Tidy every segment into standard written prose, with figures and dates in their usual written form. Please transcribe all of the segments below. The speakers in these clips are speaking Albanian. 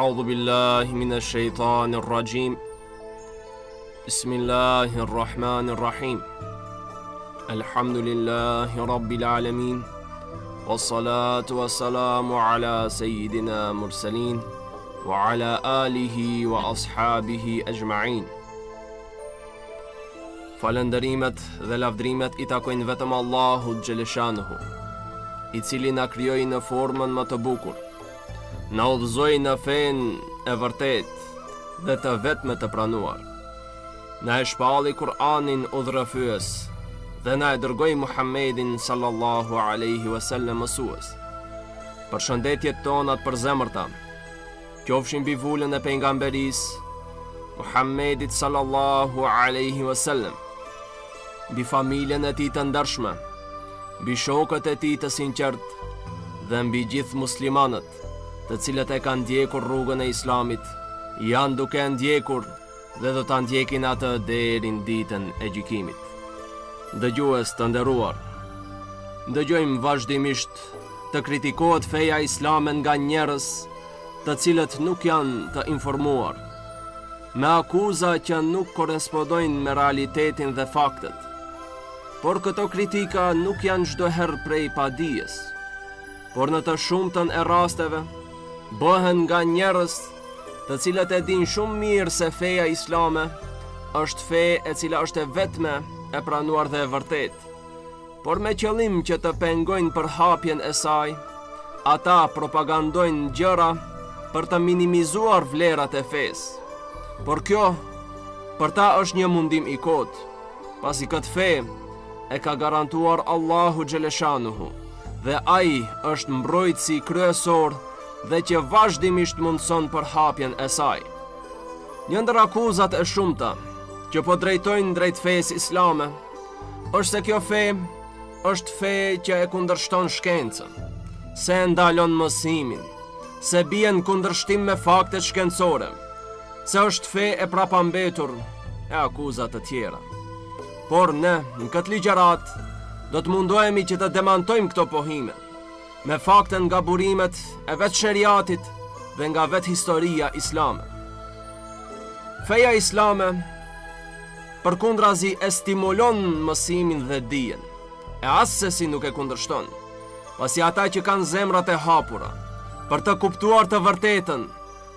أعوذ بالله من الشيطان الرجيم بسم الله الرحمن الرحيم الحمد لله رب العالمين والصلاة والسلام على سيدنا مرسلين وعلى آله وأصحابه أجمعين. Falënderimet dhe lavdrimet I takojnë vetëm Allahut Xheleshanuhu, I cili na krijoi në formën më të bukur, na udhëzoi në fenë e vërtet dhe të vetme të pranuar, na e shpalli Kur'anin udhërrëfyes dhe na e dërgoi Muhammedin sallallahu alaihi wasallam mësues. Përshëndetjet tona të përzemërta qofshin mbi vulën e pejgamberisë Muhammedit sallallahu alaihi wasallam, mbi familjen e tij të ndershme, mbi shokët e tij të sinqert dhe mbi gjithë muslimanët, të cilët e kanë ndjekur rrugën e Islamit, janë duke ndjekur dhe do ta ndjekin atë deri në ditën e gjykimit. Dëgjues të nderuar, dëgjojmë vazhdimisht të kritikohet feja islame nga njerëz të cilët nuk janë të informuar, me akuza që nuk korespondojnë me realitetin dhe faktet. Por këto kritika nuk janë çdo herë prej padijes, por në të shumtën e rasteve bëhen nga njerëz të cilët e dinë shumë mirë se feja islame është fe e cila është e vetme e pranuar dhe e vërtet, por me qëllim që të pengojnë përhapjen e saj, ata propagandojnë gjëra për të minimizuar vlerat e fesë. Por kjo, për ta është një mundim I kotë, pasi këtë fe e ka garantuar Allahu Xheleshanuhu dhe ai është mbrojtësi kryesor dhe që vazhdimisht mundson përhapjen e saj. Një ndër akuzat e shumta që po drejtojnë drejt fesë islame është se kjo fe është fe që e kundërshton shkencën, se e ndalon mësimin, se bien kundërshtim me faktet shkencore, se është fe e prapambetur e akuzat të tjera. Por ne, në këtë ligjërat, do të mundohemi që të demantojmë këto pohime, me fakte nga burimet e vetë sheriatit dhe nga vetë historia islame. Feja islame, përkundrazi e stimulon mësimin dhe dijen, e asesi nuk e kundërshton, pasi ata që kanë zemrat e hapura, për të kuptuar të vërtetën,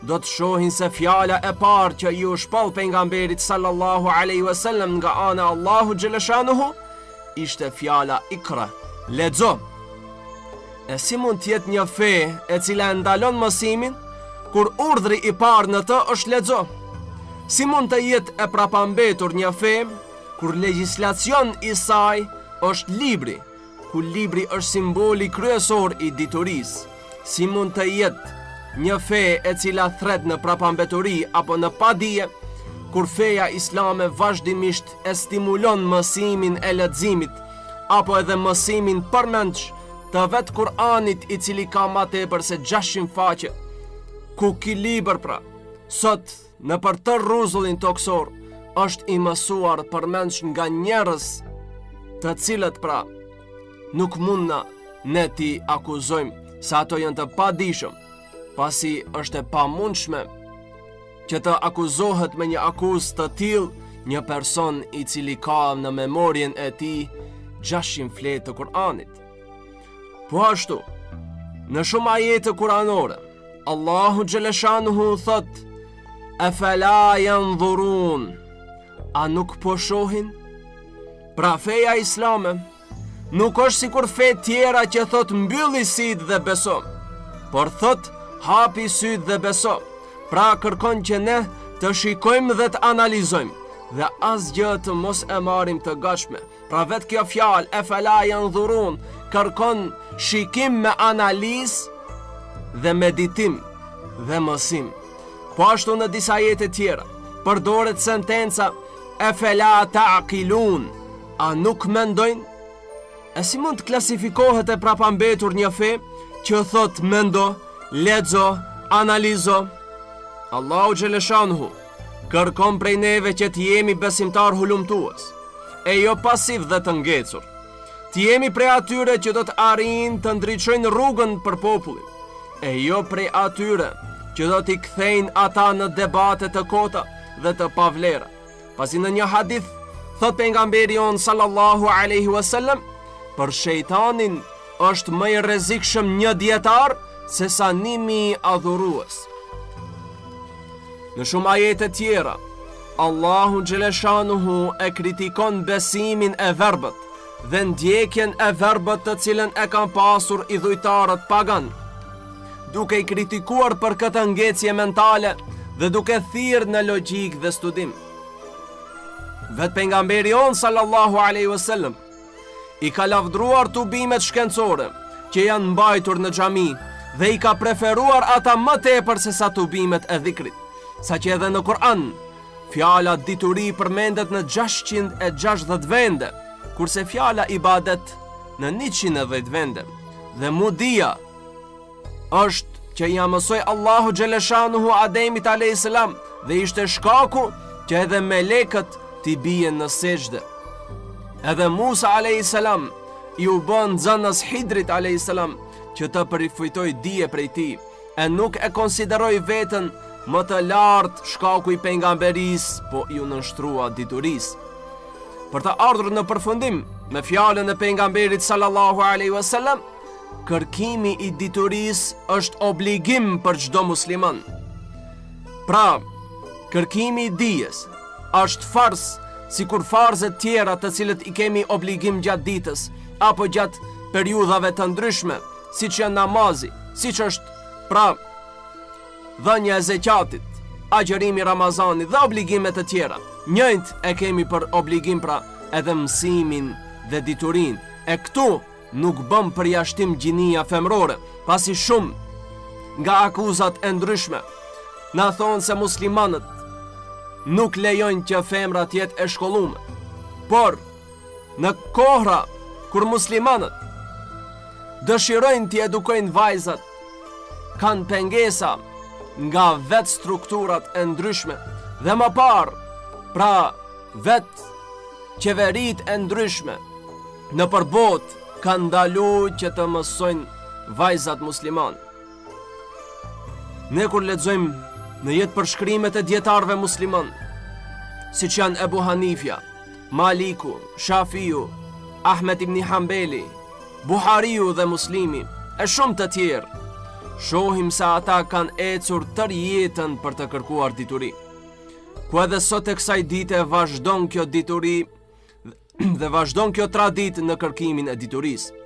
do të shohin se fjala e parë që ju shpall pejgamberit sallallahu alaihi wasallam nga ana Allahu Xheleshanuhu ishte fjala Ikra, lexo. E si mund të jetë një fe e cila e ndalon mësimin kur urdhri I parë në të është lexo? Si mund të jetë e prapambetur një fe kur legjislacion I saj është libri, ku libri është simboli kryesor I diturisë? Si mund të jetë një fe e cila thret në prapambeturi apo në padije, kur feja islame vazhdimisht e stimulon mësimin e leximit apo edhe mësimin përmendsh të vetë Kur'anit I cili ka ma tepër se 600 faqe, ku ky libër pra, sot në për të rruzullin toksor është I mësuar përmendsh nga njerëz të cilët pra nuk mundna ne ti akuzojmë se ato janë të padijshëm, pasi është e pamundshme që të akuzohet me një akuzë të tillë një person I cili ka në memorien e tij 600 fletë të Kur'anit. Po ashtu, në shumë ajete kuranore, Allahu Xheleshanuhu thot: "Afala yanzurun", a nuk po shohin? Pra feja islame nuk është sikur fe tjera që thot mbylli syt dhe beso, por thot hapi syt dhe beso. Pra kërkon që ne të shikojmë dhe të analizojmë dhe asgjë të mos e marrim të gatshme. Pra vetë kjo fjalë e fala janë dhurun kërkon shikim me analizë dhe meditim dhe mësim. Po ashtu në disa ajete tjera përdoret sentenca e fala ta'qilun, a nuk mendojnë? E si mund të klasifikohet e prapambetur një fe që thot mendo, lexo, analizo? Allahu Xheleshanuhu kërkon prej neve që të jemi besimtar hulumtues, e jo pasiv dhe të ngecur. Të jemi prej atyre që do të arrijnë të ndriçojnë rrugën për popullin, e jo prej atyre që do t'i kthejnë ata në debate të kota dhe të pavlera. Pasi në një hadith thot pejgamberi on sallallahu alaihi wasallam, për shejtanin është më i rrezikshëm një dietar se sa 1000 adhurues. Në shumë ajete tjera, Allahu xhaleshanuhu e kritikon besimin e verbët dhe ndjekjen e verbët të cilën e kanë pasur idhujtarët pagan, duke i kritikuar për këtë ngecje mentale dhe duke thirrë në logjik dhe studim. Vetë pejgamberi on sallallahu alaihi wasallam i ka lavdruar tubimet shkencore që janë mbajtur në xhami dhe i ka preferuar ata më tepër se sa tubimet e dhikrit, saqë edhe në Kur'an fjala dituri përmendet në 660 vende, kurse fjala ibadet në 110 vende. Dhe mudia është që ja mësoi Allahu xhaleshanuhu Ademit alayhis salam dhe ishte shkaku që edhe melekët t'i bien në sejdë. Edhe Musa alayhis salam i u bën nxënës Hidrit alayhis salam që të përfitoj dije prej tij, e nuk e konsideroi veten më të lartë shkaku i pejgamberisë, po i u nënshtrua diturisë. Për të ardhur në përfundim me fjalën e pejgamberit sallallahu alaihi wasallam, kërkimi i diturisë është obligim për çdo musliman. Pra, kërkimi i dijes është farz, sikur farzet tjera të cilët i kemi obligim gjatë ditës apo gjatë periudhave të ndryshme, siç janë namazi, siç është pra dhënia e zekatit, agjërimi Ramazanit dhe obligimet të tjera. Njëjtë e kemi për obligim pra edhe mësimin dhe diturinë. E këtu nuk bëm përjashtim gjinia femrore, pasi shumë nga akuzat e ndryshme na thonë se muslimanët nuk lejojnë që femrat jetë e shkollume. Por, në kohra kur muslimanët dëshirojnë t'i edukojnë vajzat, kanë pengesa nga vetë strukturat e ndryshme dhe më parë, pra vetë qeverit e ndryshme në përbot kanë ndalu që të mësojnë vajzat musliman. Ne kur lexojmë në jetë përshkrimet e dietarëve musliman, siç janë Ebu Hanifja, Maliku, Shafiu, Ahmed ibn Hanbeli, Buhariu dhe Muslimi, e shumë të tjerë, shohim se ata kanë ecur tërë jetën për të kërkuar dituri. Ku edhe sot e kësaj dite vazhdon kjo dituri dhe vazhdon kjo traditë në kërkimin e diturisë.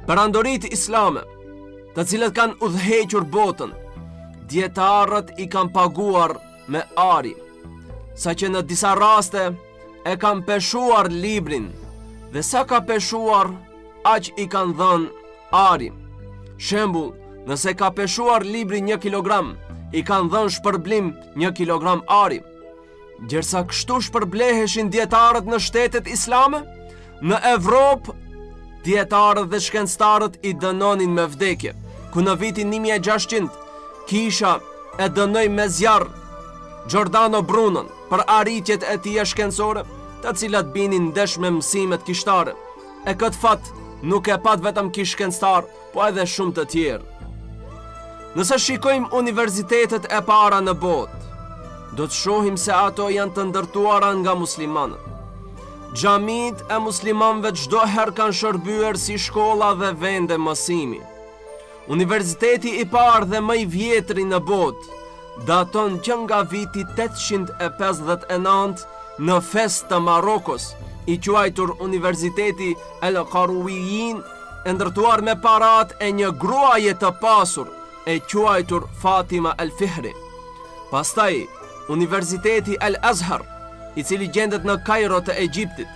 Perandorit islame, të cilët kanë udhëhequr botën, dietarët i kanë paguar me ari, saqë në disa raste e kanë peshuar librin dhe sa ka peshuar, aq i kanë dhënë ari. Shembull, nëse ka peshuar libri 1 kilogram, i kanë dhënë shpërblim 1 kilogram ari. Gjersa kështu shpërbleheshin dietarët në shtetet islame, në Evropë dietarët dhe shkencëtarët i dënonin me vdekje, ku në vitin 1600 kisha e dënoi me zjarr Giordano Brunon për arritjet e tij shkencore, të cilat binin ndesh me mësimet kishtare. E këtë fat nuk e pat vetëm kish shkencëtar, po edhe shumë të tjerë. Nëse shikojmë universitetet e para në botë, do të shohim se ato janë të ndërtuara nga muslimanët. Xhamit e muslimanëve çdo herë kanë shërbyer si shkolla dhe vende mësimi. Universiteti i parë dhe më i vjetri në botë daton që nga viti 859 në Fes të Marokos, i quajtur Universiteti El Qarouiyin, e ndërtuar me parat e një gruaje të pasur e quajtur Fatima El Fihri. Pastaj Universiteti El Azhar, i cili gjendet në Kairo të Egjiptit,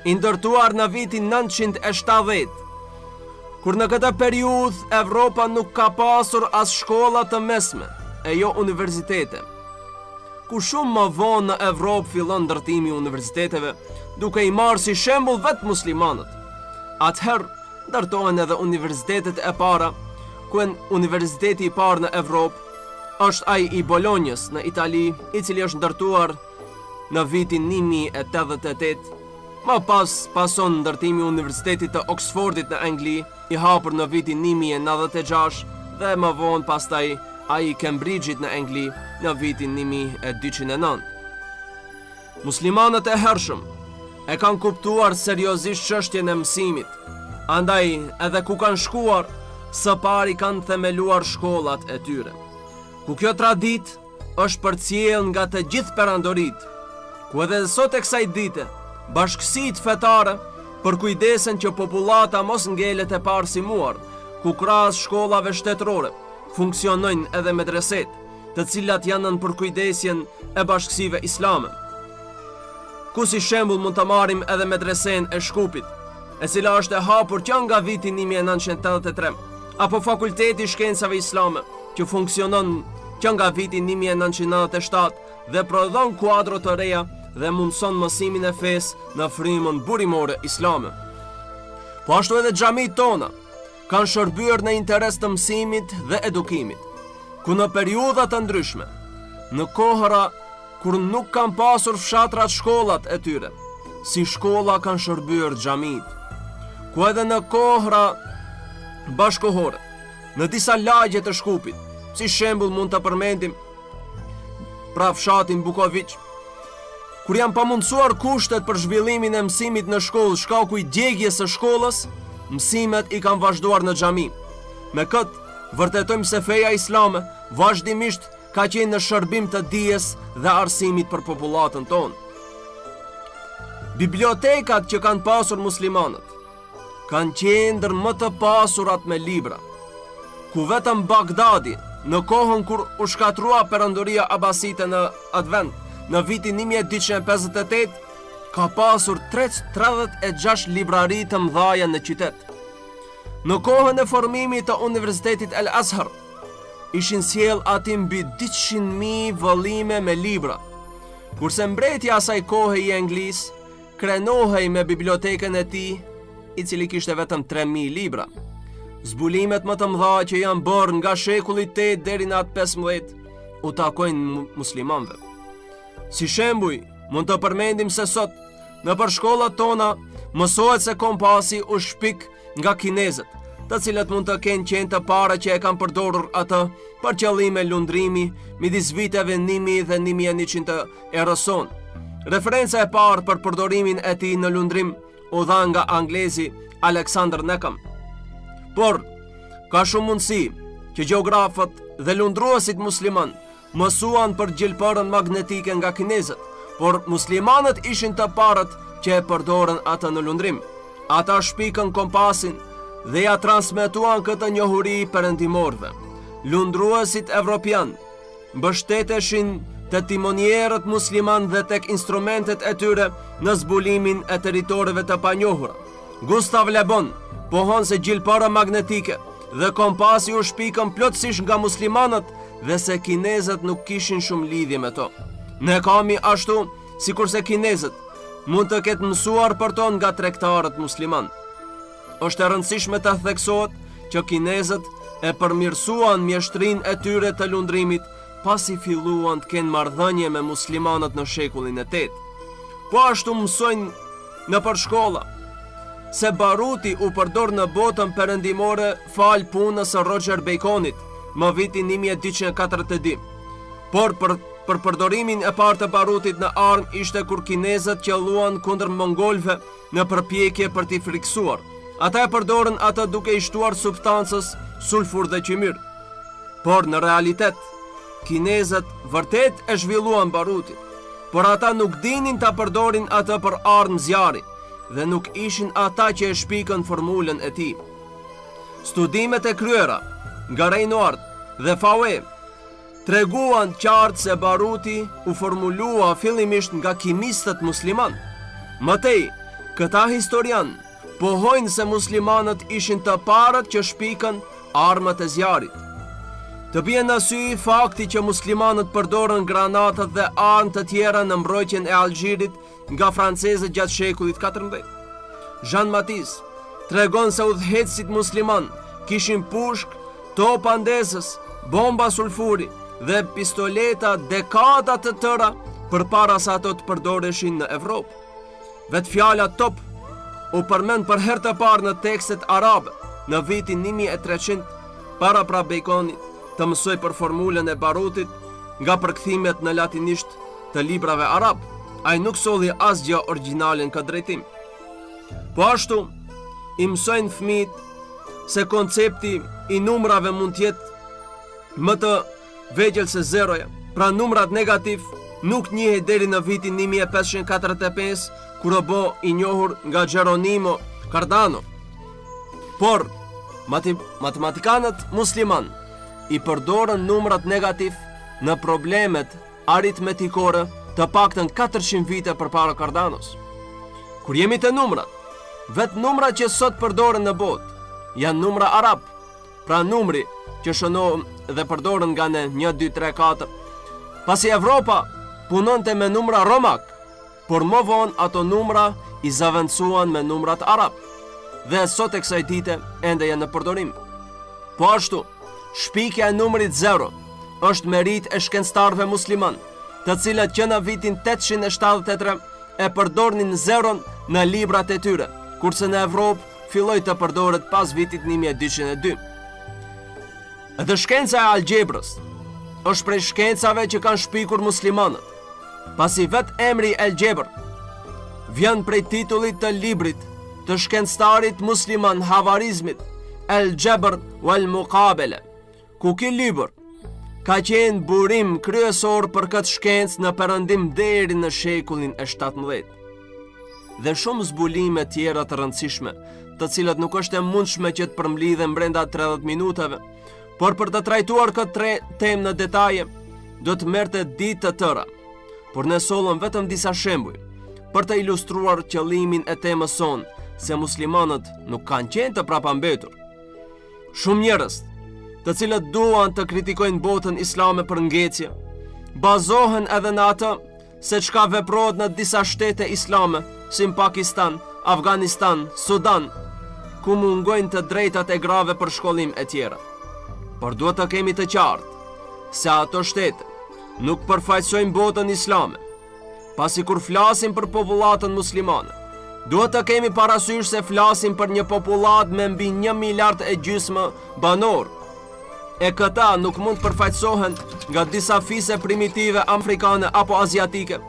i ndërtuar në vitin 970, kur në këtë periudhë Evropa nuk ka pasur as shkolla të mesme, e jo universitete. Ku shumë më vonë në Evropë fillon ndërtimi i universiteteve, duke i marrë si shembull vetë muslimanët. Atëherë ndërtohen edhe universitetet e para, ku universiteti i parë në Evropë është ai i Bolonjës në Itali, i cili është ndërtuar në vitin 1088. Më pas pason ndërtimi i Universitetit të Oxfordit në Angli, i hapur në vitin 1096, dhe më vonë pastaj ai Cambridge-it në Angli në vitin 1209. Muslimanët e hershëm e kanë kuptuar seriozisht çështjen e mësimit, andaj edhe ku kanë shkuar, së pari kanë themeluar shkollat e tyre. Ku kjo tradit është përcjell nga të gjithë perandorit, ku edhe sot e kësaj dite, bashkësitë fetare përkujdesen që popullata mos ngelet e parsimuar, ku krahas shkollave shtetërore funksionojnë edhe medreset, të cilat janë në përkujdesjen e bashkësive islame. Ku si shembull mund të marrim edhe medresen e Shkupit, e cila është e hapur që nga viti 1983, apo Fakulteti i Shkencave Islame, që funksionon që nga viti 1997 dhe prodhon kuadro të reja dhe mundson mësimin e fesë në frymën burimore islame. Po ashtu edhe xhamit tona kanë shërbyer në interes të mësimit dhe edukimit, ku në periudha të ndryshme, në kohëra kur nuk kanë pasur fshatrat shkollat e tyre, si shkolla kanë shërbyer xhamit, ku edhe në kohëra bashkohore, në disa lagje të Shkupit, si shembull mund të përmendim pra fshatin Buković, kur janë pamundsuar kushtet për zhvillimin e mësimit në shkollë shkaku i djegjes së shkollës, mësimet i kanë vazhduar në xhami. Me këtë vërtetojmë se feja islame vazhdimisht ka qenë në shërbim të dijes dhe arsimit për popullatën tonë. Bibliotekat që kanë pasur muslimanët kanë qenë ndër më të pasurat me libra, ku vetëm Bagdadi, në kohën kur u shkatrua perandoria abasite në Advent, në vitin 1258, ka pasur 36 librari të mëdhaja në qytet. Në kohën e formimit të Universitetit El Azhar, ishin sjell aty mbi 200.000 vëllime me libra, kurse mbretja asaj kohe i Anglisë krenohej me bibliotekën e tij, i cili kishte vetëm 3.000 libra. Zbulimet më të mëdha që janë bërë nga shekulli 8 deri në atë 15 u takojnë muslimanëve. Si shembuj, mund të përmendim se sot në shkollat tona mësohet se kompasi u shpik nga kinezët, të cilët mund të kenë qenë të para që e kanë përdorur atë për qëllime lundrimi midis viteve 1000 dhe 1100 erës sonë. Referenca e parë për përdorimin e tij në lundrim u dha nga anglezi Alexander Neckham. Por ka shumë mundësi që gjeografët dhe lundruesit musliman mësuan për gjilpërën magnetike nga kinezët, por muslimanët ishin të parët që e përdorën atë në lundrim. Ata shpikën kompasin dhe ja transmetuan këtë njohuri perëndimorëve. Lundruesit evropian mbështeteshin te timonierët musliman dhe tek instrumentet e tyre në zbulimin e territoreve të panjohura. Gustav Le Bon pohon se gjilpëra magnetike dhe kompasi u shpikën plotësisht nga muslimanët dhe se kinezët nuk kishin shumë lidhje me to. Ne kami ashtu, sikurse kinezët mund të ketë mësuar për to nga tregtarët musliman. Është e rëndësishme të theksohet që kinezët e përmirësuan mjeshtrin e tyre të lundrimit pasi filluan të kenë marrëdhënie me muslimanët në shekullin e 8. Po ashtu mësojnë në përshkolla se baruti u përdor në botën perëndimore fal punës së Roger Baconit më vitin 1242. Por për përdorimin e parë të barutit në armë ishte kur kinezët qelluan kundër mongolëve në përpjekje për t'i friksuar. Ata e përdorën atë duke i shtuar substancës sulfur dhe qymyr. Por në realitet, kinezët vërtet e zhvilluan barutin, por ata nuk dinin ta përdorin atë për armë zjarri dhe nuk ishin ata që e shpikën formulën e tij. Studimet e kryera nga Reinhardt dhe Faue treguan qartë se baruti u formulua fillimisht nga kimistët musliman. Mëtej, këta historian pohojnë se muslimanët ishin të parët që shpikën armët e zjarit. Të bie në sy fakti që muslimanët përdorën granatat dhe armë të tjera në mbrojtjen e Algjirit nga francezët gjatë shekullit 14. Jean Matisse tregon se udhëheqësit musliman kishin pushk, topa ndezës, bomba sulfuri dhe pistoleta dekada të tëra përpara se ato të përdoreshin në Evropë. Vetë fjala top u përmend për herë të parë në tekstet arabe në vitin 1300 para pra Baconit, të mësoj për formulën e barutit nga përkthimet në latinisht të librave arab. Ai nuk solli asgjë origjinale në këtë drejtim. Po ashtu, i mësojnë fëmijët se koncepti i numrave mund të jetë më të vegjël se zeroja. Pra numrat negativ nuk njihen deri në vitin 1545, kur u bë i njohur nga Geronimo Cardano. Por matematikanët musliman i përdorën numrat negativ në problemet aritmetikore të paktën 400 vite përpara Cardanos. Kur jemi te numrat, vetë numrat që sot përdoren në botë janë numra arab. Pra numri që shënohen dhe përdoren nga ne 1, 2, 3, 4. Pasi Evropa punonte me numra romak, por më vonë ato numra i zaventësuan me numrat arab. Dhe sot e kësaj dite ende janë në përdorim. Po ashtu, shpikja e numrit 0 është merit e shkencëtarëve musliman, të cilët që në vitin 873 e përdornin 0 në librat e tyre, kurse në Evropë filloi të përdoret pas vitit 1202. Edhe shkenca e algebrës është prej shkencave që kanë shpikur muslimanët, pasi vetë emri algebr vjen prej titullit të librit të shkencëtarit musliman Havarizmit, El Jebr wal Muqabele, ku ky libër ka qenë burim kryesor për këtë shkencë në perëndim deri në shekullin e 17. Dhe shumë zbulime tjera të rëndësishme, të cilat nuk është e mundshme që të përmblidhen brenda 30 minutave, por për të trajtuar këtë temë në detaje, do të merrte ditë të tëra. Por ne sollëm vetëm disa shembuj për të ilustruar qëllimin e temës sonë, se muslimanët nuk kanë qenë të prapambetur. Shumë njerëz, të cilët duan të kritikojnë botën islame për ngecje, bazohen edhe në atë se çka veprohet në disa shtete islame, si në Pakistan, Afganistan, Sudan, ku mungojnë të drejtat e grave për shkollim e tjera. Por duhet të kemi të qartë se ato shtete nuk përfaqësojnë botën islame. Pasi kur flasim për popullatën muslimane, duhet të kemi parasysh se flasim për një popullat me mbi 1,5 miliard banor. E këta nuk mund të përfaqësohen nga disa fise primitive afrikane apo aziatike,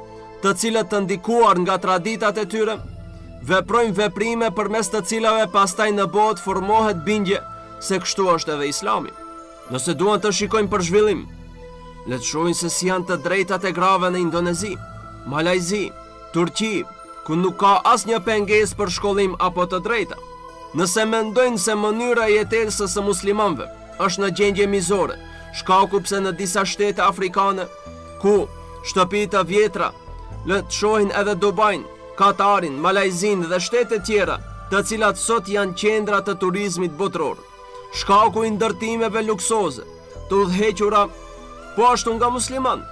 të cilët të ndikuar nga traditat e tyre, veprojnë veprime përmes të cilave pastaj në botë formohet bindje se kështu është edhe Islami. Nëse duan të shikojnë për zhvillim, le të shohin se si janë të drejtat e grave në Indonezi, Malajzi, Turqi, ku nuk ka asnjë pengesë për shkollim apo të drejta. Nëse mendojnë se mënyra e jetesës së muslimanëve është në gjendje mizore, shkaku pse në disa shtete afrikane, ku shtëpi të vjetra, le të shohin edhe Dubain, Katarin, Malajzin dhe shtete tjera, të cilat sot janë qendra të turizmit botror. Shkaku i ndërtimeve luksoze, të udhëhequra po ashtu nga musliman.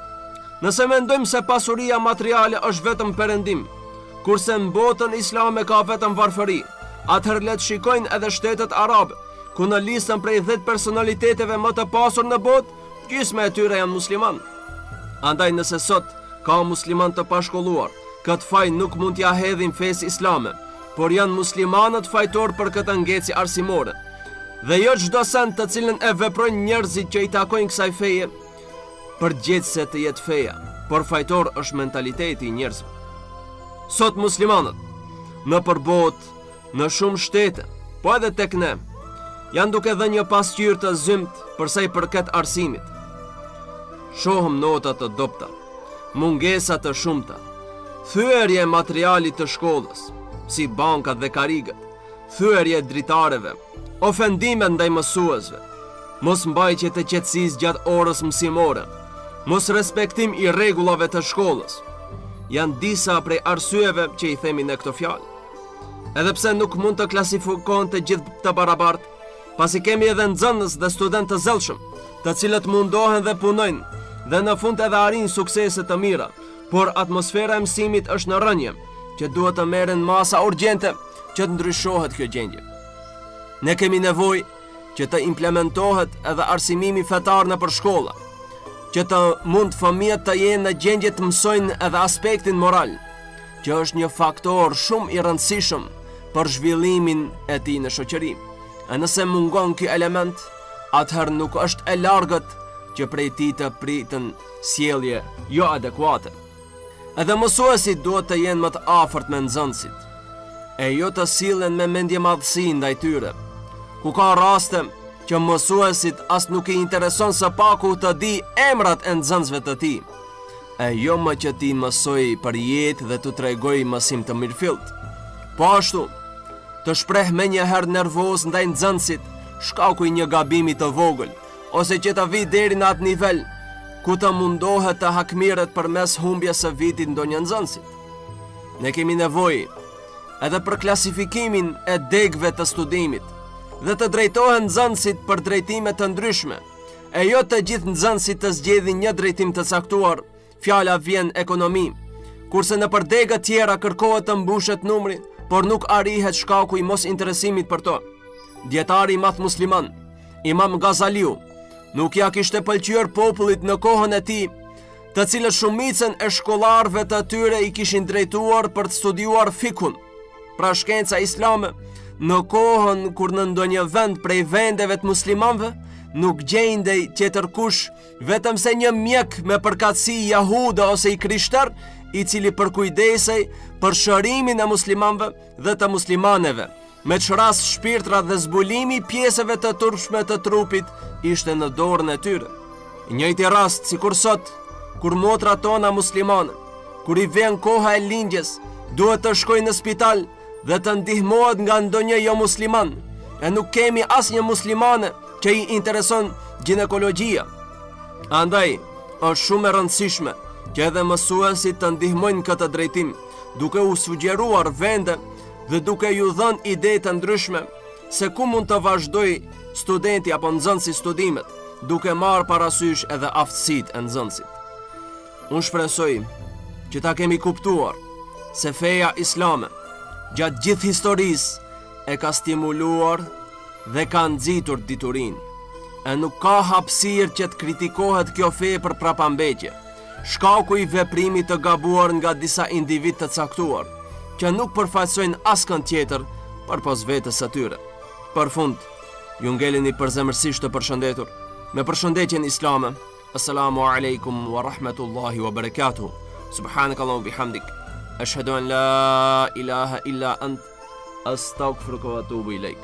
Nëse mendojmë se pasuria materiale është vetëm perëndim, kurse në botën islame ka vetëm varfëri, atëherë le të shikojnë edhe shtetet arabe, ku në listën prej 10 personaliteteve më të pasur në botë, gjysma e tyre janë musliman. Andaj nëse sot ka musliman të pashkolluar, këtë faj nuk mund t'ja hedhin fesë islame, por janë muslimanët fajtor për këtë ngecje arsimore. Dhe jo çdo send të cilën e veprojnë njerëzit që i takojnë kësaj feje, përgjithse të jetë feja, por fajtor është mentaliteti i njerëzve. Sot muslimanët, në përbot, në shumë shtete, po edhe tek ne, janë duke dhe një pasqyrë të zymt përsa i përket arsimit. Shohëm notat të dopta, mungesa të shumta, thyerje materialit të shkollës, si bankat dhe karigët, thyerje dritareve, ofendime ndaj mësuesve, mos mbajtje të qetësisë gjatë orës mësimore, mos respektim i rregullave të shkollës, janë disa prej arsyeve që i themi në këto fjalë. Edhe pse nuk mund të klasifikohen të gjithë të barabartë, pasi kemi edhe nxënës dhe studentë të zellshëm, të cilët mundohen dhe punojnë, dhe në fund edhe arrin suksese të mira, por atmosfera e mësimit është në rënje, që duhet të merren masa urgjente që të ndryshohet kjo gjendje. Ne kemi nevojë që të implementohet edhe arsimimi fetar nëpër shkolla, që të mund fëmijët të jenë në gjendje të mësojnë edhe aspektin moral, që është një faktor shumë i rëndësishëm për zhvillimin e tij në shoqëri. E nëse mungon ky element, atëherë nuk është e largët që prej tij të pritën sjellje jo adekuate. Edhe mësuesit duhet të jenë më të afërt me nxënësit, e jo të sillen me mendje madhësi ndaj tyre, ku ka raste që mësuesit as nuk i intereson së paku të di emrat e nxënësve të tij, e jo më që ti mësoj për jetë dhe të tregoj mësim të mirëfillt. Po ashtu, të shpreh me njëherë nervoz ndaj nxënësit shkaku i një gabimi të vogël, ose që të vi deri në atë nivel ku të mundohet të hakmiret përmes humbjes së vitit ndonjë nxënësit. Ne kemi nevojë edhe për klasifikimin e degëve të studimit dhe të drejtohen nxënësit për drejtime të ndryshme, e jo të gjithë nxënësit të zgjedhin një drejtim të caktuar. Fjala vjen ekonomi, kurse në për degët tjera kërkohet të mbushet numri, por nuk arrihet shkaku i mos interesimit për to. Dietari i madh musliman, Imam Gazaliu, nuk ja kishte pëlqyer popullit në kohën e tij, të cilët shumicën e shkollarëve të tyre i kishin drejtuar për të studiuar fikun, pra shkenca islame, në kohën kur në ndonjë vend prej vendeve të muslimanëve nuk gjendej tjetër kush vetëm se një mjek me përkatësi jahuda ose i krishter, i cili përkujdesej për shërimin e muslimanëve dhe të muslimaneve, me çrast shpirtra dhe zbulimi pjesëve të turpshme të trupit ishte në dorën e tyre. Njëjti rast sikur sot, kur motra tona muslimane, kur i vjen koha e lindjes, duhet të shkojnë në spital dhe të ndihmohet nga ndonjë jo musliman, e nuk kemi asnjë muslimane që i intereson ginekologjia. Andaj, është shumë e rëndësishme që edhe mësuesit të ndihmojnë këtë drejtim, duke u sugjeruar vende dhe duke ju dhënë ide të ndryshme se ku mund të vazhdoj studenti apo nxënësi studimet, duke marrë parasysh edhe aftësitë e nxënësit. Unë shpresoj që ta kemi kuptuar se feja islame gjatë gjithë historisë e ka stimuluar dhe ka nxitur diturinë, e nuk ka hapësirë që të kritikohet kjo fe për prapambetje, shkaku i veprimit të gabuar nga disa individ të caktuar, që nuk përfaqësojnë askën tjetër përpos vetes së tyre. Për fund, ju ngeleni përzemërsisht të përshëndetur me përshëndetjen islame. Assalamu alaikum wa rahmatullahi wa barakatuh. Subhanakallahumma bihamdik, ashhadu an la ilaha illa ant, astaghfiruka wa atubu ilaik.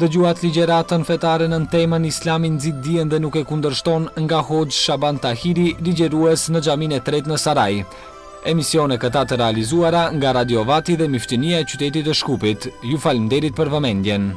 Dëgjuat ligjeratën fetare në temën Islami nxit dijen dhe nuk e kundërshton nga Hoxh Shaban Tahiri, ligjerues në xhamin e tretë në Saraj. Emisione këta të realizuara nga Radio Vati dhe Miftinia e qytetit të Shkupit. Ju falenderit për vëmendjen.